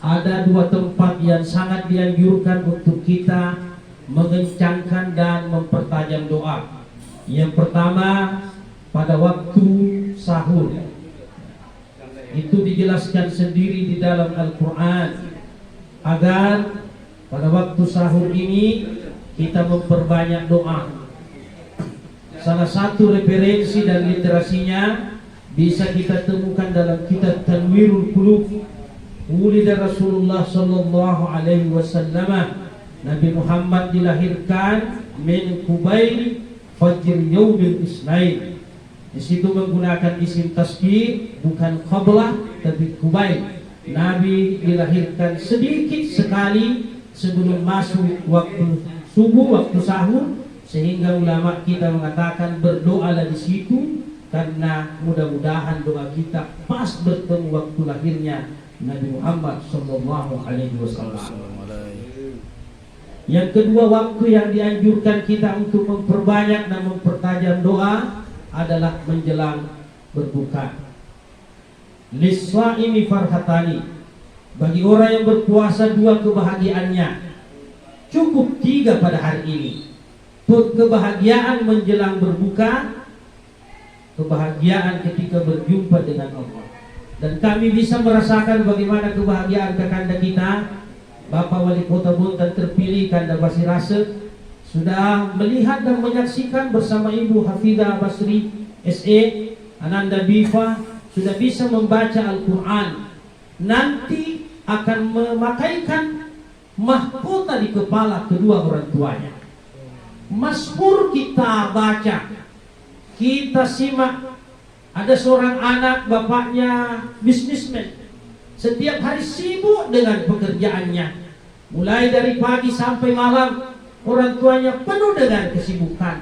ada dua tempat yang sangat dianjurkan untuk kita mengencangkan dan mempertajam doa. Yang pertama, pada waktu sahur. Itu dijelaskan sendiri di dalam Al-Quran, agar pada waktu sahur ini kita memperbanyak doa. Salah satu referensi dan literasinya bisa kita temukan dalam kitab Tanwirul Qulub. Wulida Rasulullah sallallahu alaihi wasallam, Nabi Muhammad dilahirkan min Qubail fajr yaumil isnain. Di situ menggunakan isim tasghir, bukan qablah tapi Qubail. Nabi dilahirkan sedikit sekali sebelum masuk waktu subuh, waktu sahur, sehingga ulama kita mengatakan berdoalah di situ karena mudah-mudahan doa kita pas bertemu waktu lahirnya Nabi Muhammad sallallahu alaihi wasallam. Yang kedua, waktu yang dianjurkan kita untuk memperbanyak dan mempertajam doa adalah menjelang berbuka. Lis-shaimi farhatani. Bagi orang yang berpuasa dua kebahagiaannya. Cukup 3 pada hari ini. Kebahagiaan menjelang berbuka, kebahagiaan ketika berjumpa dengan Allah. Dan kami bisa merasakan bagaimana kebahagiaan kakanda kita, Bapak Wali Kota Bontang terpilih Kanda Basri Rased, sudah melihat dan menyaksikan bersama Ibu Hafidah Basri SE, Ananda Bifa, sudah bisa membaca Al-Quran. Nanti akan memakaikan mahkota di kepala kedua orang tuanya. Mazmur kita baca, kita simak. Ada seorang anak, bapaknya bisnismen, setiap hari sibuk dengan pekerjaannya. Mulai dari pagi sampai malam, orang tuanya penuh dengan kesibukan.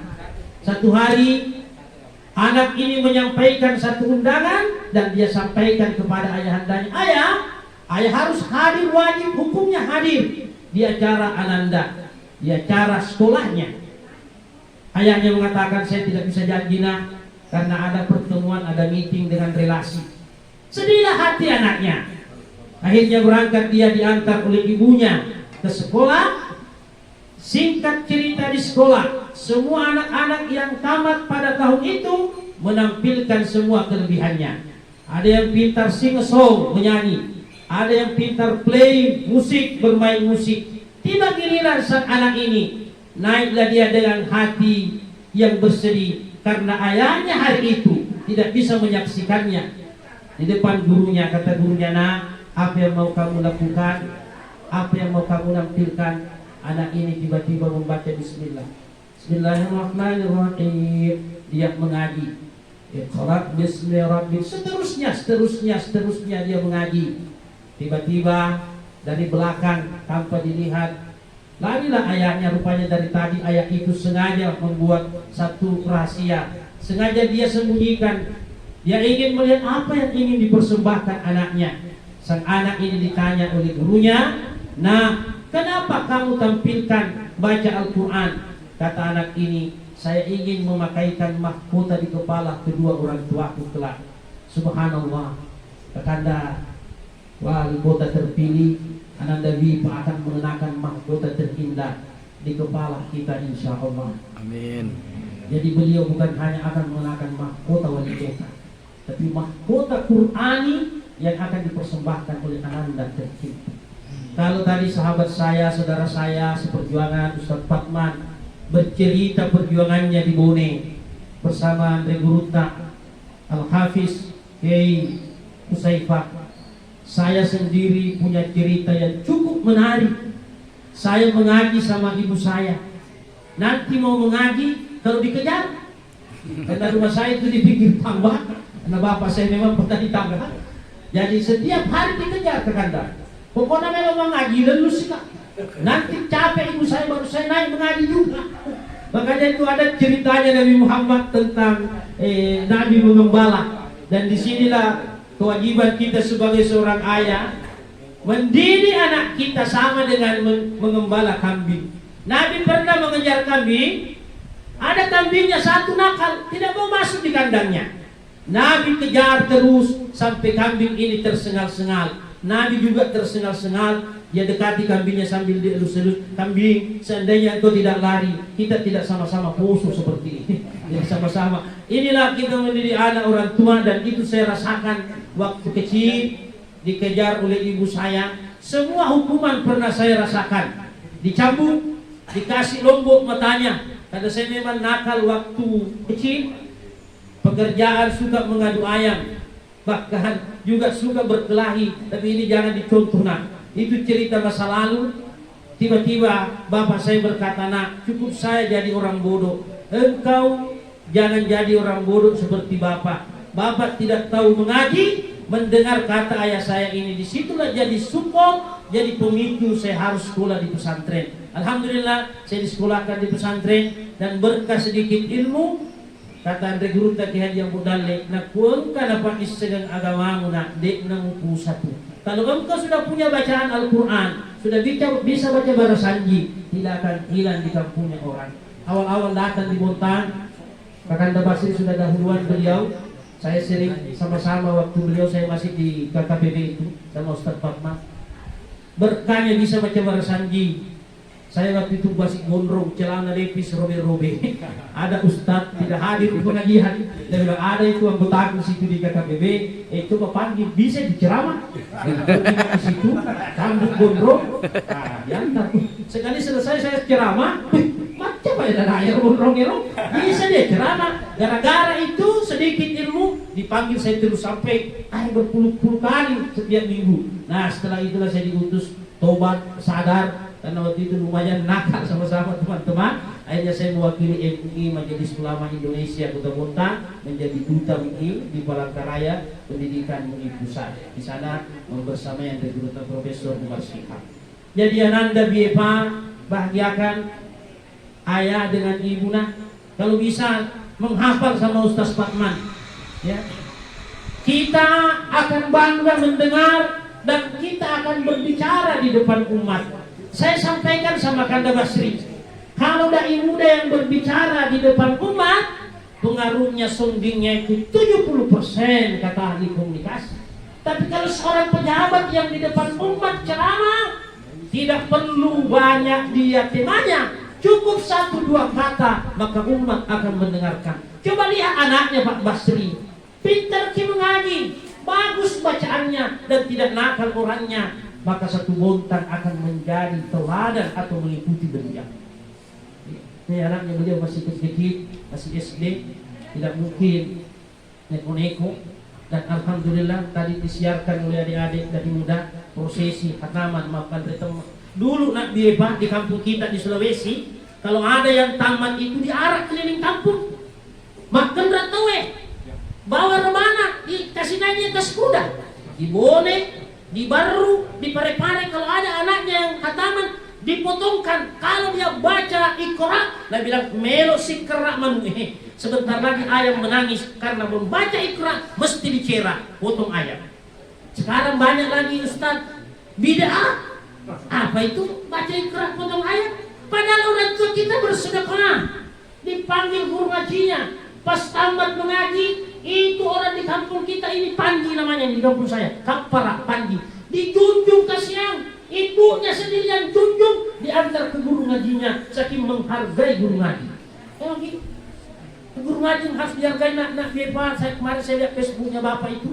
Satu hari anak ini menyampaikan satu undangan dan dia sampaikan kepada ayahandanya, ayah harus hadir, wajib hukumnya hadir di acara Ananda, di acara sekolahnya. Ayahnya mengatakan, saya tidak bisa janji nak, karena ada pertemuan, ada meeting dengan relasi. Sedihlah hati anaknya. Akhirnya berangkat dia, diantar oleh ibunya ke sekolah. Singkat cerita, di sekolah semua anak-anak yang tamat pada tahun itu menampilkan semua kelebihannya. Ada yang pintar sing song, menyanyi. Ada yang pintar play musik, bermain musik. Tiba giliran sang anak ini, naiklah dia dengan hati yang bersedih karena ayahnya hari itu tidak bisa menyaksikannya. Di depan gurunya, kata gurunya, nak, apa yang mau kamu lakukan? Apa yang mau kamu nampilkan? Anak ini tiba-tiba membaca Bismillah. Bismillahirrahmanirrahim. Dia mengaji. Iqra bismi rabbik. Seterusnya dia mengaji. Tiba-tiba dari belakang tanpa dilihat, larilah ayahnya. Rupanya dari tadi ayah itu sengaja membuat satu rahasia, sengaja dia sembunyikan. Dia ingin melihat apa yang ingin dipersembahkan anaknya. Sang anak ini ditanya oleh gurunya, nah, kenapa kamu tampilkan baca Al-Quran? Kata anak ini, saya ingin memakaikan mahkota di kepala kedua orang tuaku kelak. Subhanallah, kakanda wali kota terpilih Ananda Bipa akan mengenakan mahkota terindah di kepala kita, insya Allah. Amin. Jadi beliau bukan hanya akan mengenakan mahkota wali kota, tapi mahkota Qur'ani yang akan dipersembahkan oleh Ananda tercinta. Kalau tadi sahabat saya, saudara saya seperjuangan Ustaz Fatman bercerita perjuangannya di Bone bersama Andre Gurutta, Al-Hafiz Kiai Usaifah. Saya sendiri punya cerita yang cukup menarik. Saya mengaji sama ibu saya. Nanti mau mengaji, kalau dikejar, karena rumah saya itu di pinggir tambak, karena bapak saya memang petani tambak. Jadi setiap hari dikejar ke kandang. Pokoknya memang mengaji lulus kak. Nanti capek ibu saya, baru saya naik mengaji juga. Makanya itu ada ceritanya Nabi Muhammad tentang Nabi mengembala. Dan disinilah kewajiban kita sebagai seorang ayah mendidik anak kita sama dengan mengembala kambing. Nabi pernah mengejar kambing, ada kambingnya satu nakal, tidak mau masuk di kandangnya. Nabi kejar terus sampai kambing ini tersengal-sengal. Nabi juga tersengal-sengal, dia dekati kambingnya sambil dielus-elus. Kambing, seandainya engkau tidak lari, kita tidak sama-sama poso seperti ini. Ya, sama-sama. Inilah kita mendidik anak orang tua, dan itu saya rasakan waktu kecil, dikejar oleh ibu saya. Semua hukuman pernah saya rasakan. Dicambuk, dikasih lombok matanya. Karena saya memang nakal waktu kecil. Pekerjaan suka mengadu ayam, bahkan juga suka berkelahi. Tapi ini jangan dicontoh, nak. Itu cerita masa lalu. Tiba-tiba bapak saya berkata, nak, cukup saya jadi orang bodoh. Engkau jangan jadi orang bodoh seperti bapak. Bapak tidak tahu mengaji, mendengar kata ayah saya ini. Disitulah jadi support, jadi pemicu saya harus sekolah di pesantren. Alhamdulillah saya disekolahkan di pesantren, dan berkah sedikit ilmu. Kata Andre Guru tak yang budale, nak kuang ka dapat isegang agamamu, nak dek namupu satu. Kalau engkau sudah punya bacaan Al-Quran, sudah bisa baca barasanji, tidak akan hilang di kampungnya orang. Awal-awal datang di Bontang, Kakanda Basri sudah dahuluan beliau. Saya sering sama-sama waktu beliau saya masih di KKPB itu sama Ustaz Fatma. Berkahnya bisa baca barasanji. Saya waktu itu masih gondrong, celana lepis, robe-robe. Ada Ustaz tidak hadir di pengajian. Dan bilang ada itu anggota aku situ di KKPB. Coba panggil, bisa diceramah. Di situ, rambut gondrong. Diantar. Sekali selesai saya ceramah, macam apa ya air gondrong itu? Bisa dia ceramah. Gara-gara itu sedikit ilmu dipanggil saya terus sampai berpuluh-puluh kali setiap minggu. Nah setelah itulah saya diutus tobat, sadar. Karena waktu itu lumayan nakal sama-sama teman-teman. Akhirnya saya mewakili MUI Majelis Ulama Indonesia Kota Bontang, menjadi duta MUI di Palangkaraya Pendidikan MUI Pusat. Di sana bersama yang Dr. Profesor Umar Syihab. Jadi Ananda Biepa, bahagiakan ayah dengan ibu, nak. Kalau bisa menghafal sama Ustaz Fatman, ya. Kita akan bangga mendengar, dan kita akan berbicara di depan umat. Saya sampaikan sama Kanda Basri, kalau dai muda yang berbicara di depan umat, pengaruhnya sondingnya itu 70% kata ahli komunikasi. Tapi kalau seorang pejabat yang di depan umat ceramah, tidak perlu banyak dia temanya, cukup 1-2 kata, maka umat akan mendengarkan. Coba lihat anaknya Pak Basri, pintar mengaji, bagus bacaannya, dan tidak nakal orangnya. Maka satu Bontang akan menjadi teladan atau mengikuti beliau. Ini anaknya beliau masih kecil, masih SD, tidak mungkin neko-neko. Dan alhamdulillah tadi disiarkan oleh adik-adik dari muda prosesi khataman maafkan bertemu. Dulu nak Biepa di kampung kita di Sulawesi, kalau ada yang tamat itu diarak keliling kampung, makan ratawe, bawa rebana, dikasih naik atas kuda, di Bone, di Baru, di Pare-Pare. Kalau ada anaknya yang khataman, dipotongkan. Kalau dia baca Iqra, dia bilang melo sikra manu. Sebentar lagi ayam menangis karena membaca Iqra, mesti dicera, potong ayam. Sekarang banyak lagi Ustaz bid'ah. Apa itu baca Iqra potong ayam? Padahal orang tua kita bersedekah, dipanggil guru ngajinya, pas tamat mengaji. Itu orang di kampung kita ini Panji namanya, di kampung saya Kapara Panji, dijunjung kasihan, ibunya sendiri yang junjung, diantar ke guru ngajinya saking menghargai guru ngaji. Emang gitu, guru ngaji harus dihargai. Nak Biepa, kemarin saya lihat Facebooknya bapak itu,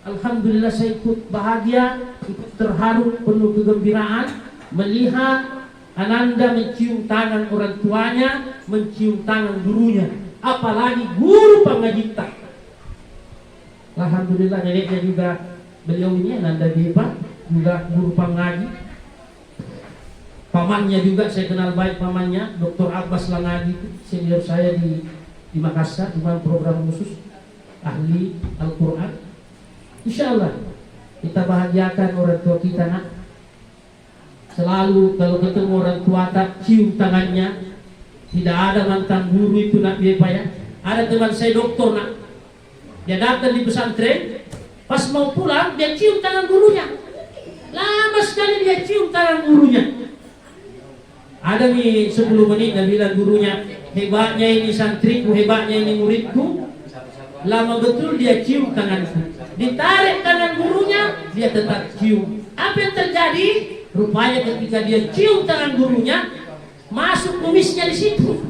alhamdulillah saya ikut bahagia, ikut terharu, penuh kegembiraan melihat Ananda mencium tangan orang tuanya, mencium tangan gurunya, apalagi guru pengajita. Alhamdulillah neneknya juga beliau ini Ananda Biepa, juga guru pengaji. Pamannya juga saya kenal baik, pamannya Dr. Abbas Langadi, senior saya di Makassar, imam program khusus ahli Al-Quran. Insyaallah kita bahagiakan orang tua kita, nak. Selalu kalau ketemu orang tua tak cium tangannya. Tidak ada mantan guru itu, nak Biepa, ya. Ada teman saya dokter, nak. Dia datang di pesantren, pas mau pulang dia cium tangan gurunya. Lama sekali dia cium tangan gurunya. Ada nih 10 menit dia bilang gurunya, hebatnya ini santriku, hebatnya ini muridku. Lama betul dia cium tanganku. Ditarik tangan gurunya, dia tetap cium. Apa yang terjadi? Rupanya ketika dia cium tangan gurunya, masuk kumisnya di situ,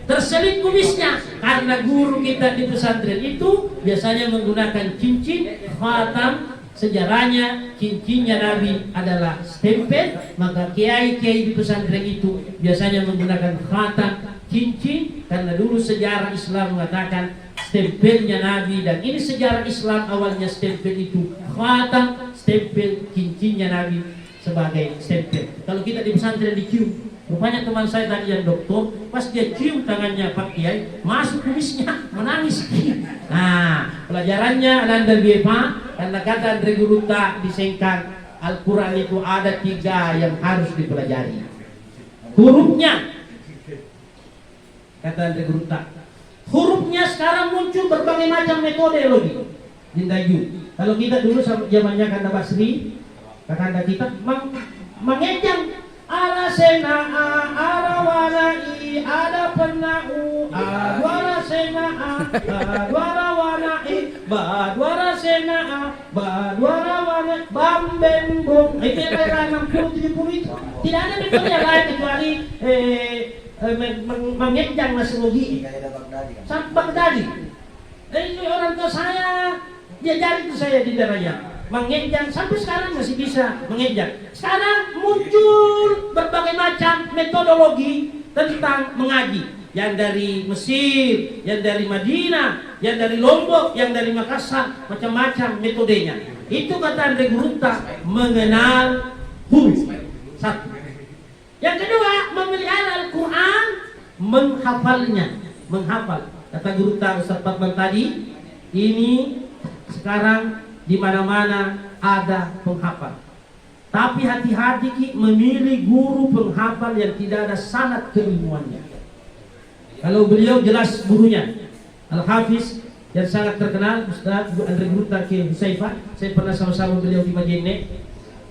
terselip kumisnya. Karena guru kita di pesantren itu biasanya menggunakan cincin khatam. Sejarahnya cincinnya Nabi adalah stempel, maka kiai-kiai di pesantren itu biasanya menggunakan khatam cincin, karena dulu sejarah Islam mengatakan stempelnya Nabi, dan ini sejarah Islam awalnya stempel itu khatam, stempel cincinnya Nabi sebagai stempel. Kalau kita di pesantren dicium, rupanya teman saya tadi yang doktor, pas dia cium tangannya Pak Kiai, masuk kumisnya, menangis. Nah, pelajarannya Ananda BFA, karena kata Andre Guruta di Sengkang, Al-Quran itu ada 3 yang harus dipelajari. Hurufnya, kata Andre Guruta, hurufnya sekarang muncul berbagai macam metodologi. Dindayu. Kalau kita dulu zamannya Kanda Basri, kata kita mengejang ala senaa, ala wanai, ada penau, adwara senaa, adwara wanai, badwara senaa, badwara wanai, bambembong. Itu era 60-70 itu. Tidak ada metode yang lain kecuali mengejang nasologi. Sampai Baghdadi. Ini orang tua saya diajari itu saya di daerahnya. Mengejang sampai sekarang masih bisa mengejang. Sekarang muncul berbagai macam metodologi tentang mengaji, yang dari Mesir, yang dari Madinah, yang dari Lombok, yang dari Makassar, macam-macam metodenya. Itu kata Andre Guruta, mengenal huruf. Satu. Yang kedua, memelihara Al-Quran, menghafalnya, menghafal. Kata Guruta Ustaz Fatman tadi, ini sekarang di mana-mana ada penghafal. Tapi hati-hati Ki, memilih guru penghafal yang tidak ada sanad keilmuannya. Kalau beliau jelas gurunya Al-Hafiz yang sangat terkenal Ustaz Andre Guruta Ki Husaifah, saya pernah sama-sama beliau di Majene,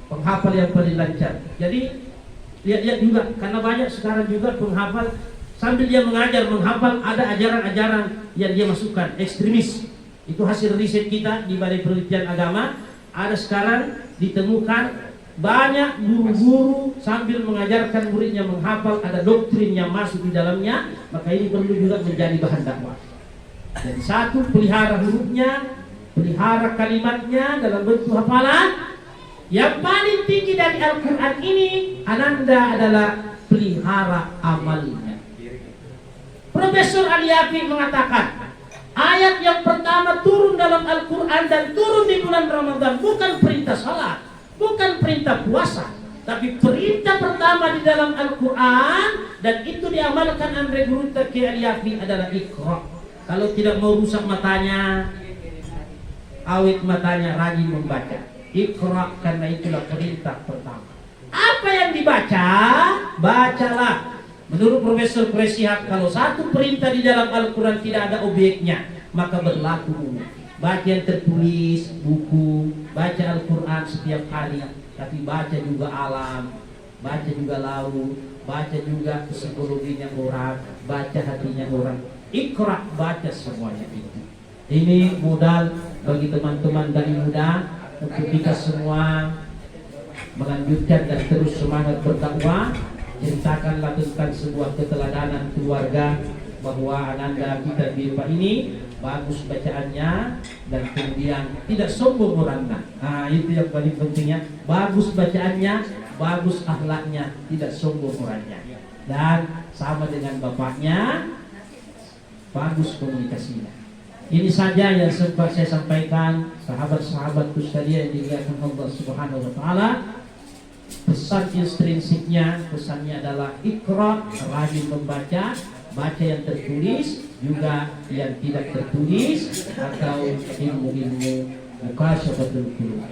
penghafal yang paling lancar. Jadi lihat-lihat juga, karena banyak sekarang juga penghafal sambil dia mengajar menghafal, ada ajaran-ajaran yang dia masukkan ekstremis. Itu hasil riset kita di Balai Penelitian Agama. Ada sekarang ditemukan banyak guru-guru sambil mengajarkan muridnya menghafal, ada doktrin yang masuk di dalamnya. Maka ini perlu juga menjadi bahan dakwah. Jadi satu, pelihara hurufnya, pelihara kalimatnya dalam bentuk hafalan. Yang paling tinggi dari Al-Quran ini, Ananda adalah pelihara amalnya. Profesor Aliafi mengatakan, ayat yang pertama turun dalam Al-Quran dan turun di bulan Ramadan bukan perintah salat, bukan perintah puasa, tapi perintah pertama di dalam Al-Quran, dan itu diamalkan Andre Guruta Ki Aliafi adalah Iqra. Kalau tidak mau rusak matanya, awet matanya, rajin membaca Iqra, karena itulah perintah pertama. Apa yang dibaca, bacalah. Menurut Profesor Presihak, kalau satu perintah di dalam Al-Quran tidak ada objeknya, maka berlaku. Baca yang tertulis, buku, baca Al-Quran setiap hari, tapi baca juga alam, baca juga laut, baca juga psikologinya orang, baca hatinya orang. Iqra, baca semuanya itu. Ini modal bagi teman-teman dari muda untuk kita semua melanjutkan dan terus semangat berdakwah. Ceritakanlah tentang sebuah keteladanan keluarga bahwa Ananda kita di Pak ini bagus bacaannya, dan kemudian tidak sombong orangnya. Nah, itu yang paling pentingnya. Bagus bacaannya, bagus akhlaknya, tidak sombong orangnya. Dan sama dengan bapaknya, bagus komunikasinya. Ini saja yang sempat saya sampaikan, sahabat-sahabatku sekalian yang dimuliakan Allah Subhanahu wa taala. Pesan intrinsiknya, pesannya adalah Iqra, rajin membaca, baca yang tertulis, juga yang tidak tertulis, atau ilmu-ilmu mukasyafatul qulub.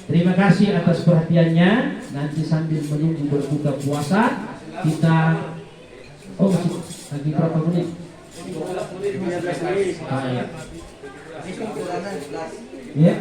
Terima kasih atas perhatiannya. Nanti sambil menunggu berbuka puasa, kita lagi berapa menit? 15 menit. Ya.